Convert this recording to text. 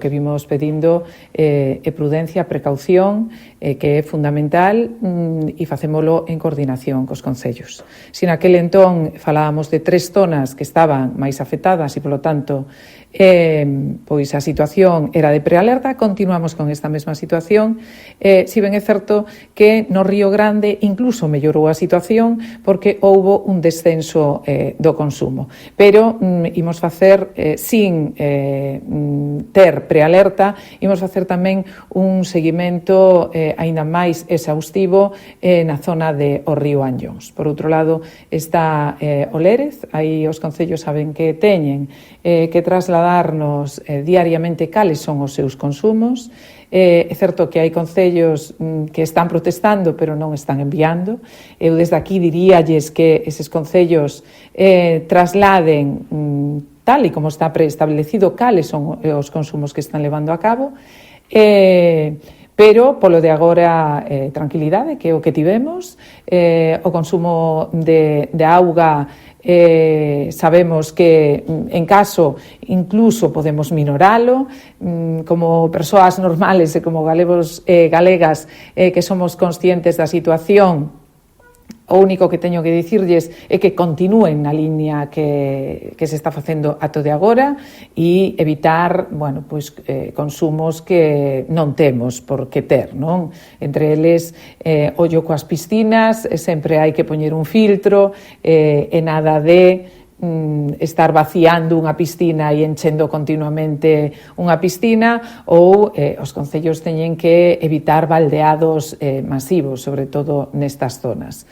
que vimos pedindo é prudencia, precaución, que é fundamental, e facémolo en coordinación cos concellos. Se naquele entón falábamos de 3 zonas que estaban máis afectadas e, polo tanto, pois a situación era de prealerta, continuamos con esta mesma situación. Si ben é certo que no Río Grande incluso mellorou a situación porque houbo un descenso do consumo, pero imos facer sin ter prealerta, imos facer tamén un seguimento aínda máis exhaustivo na zona de o río Anllóns. Por outro lado está o Lérez, aí os concellos saben que teñen que trasladarnos diariamente cales son os seus consumos. É certo que hai concellos que están protestando pero non están enviando. Eu desde aquí diríalles que eses concellos trasladen tal e como está preestablecido cales son os consumos que están levando a cabo, pero polo de agora tranquilidade, que é o que tivemos. O consumo de auga sabemos que en caso incluso podemos minoralo, como persoas normales e como galegos e galegas que somos conscientes da situación. O único que teño que dicirlles é que continúen na liña que se está facendo ato de agora e evitar, bueno, pois, consumos que non temos por que ter, non? Entre eles, ollo coas piscinas, sempre hai que poñer un filtro, e nada de estar vaciando unha piscina e enchendo continuamente unha piscina, ou os concellos teñen que evitar baldeados masivos, sobre todo nestas zonas.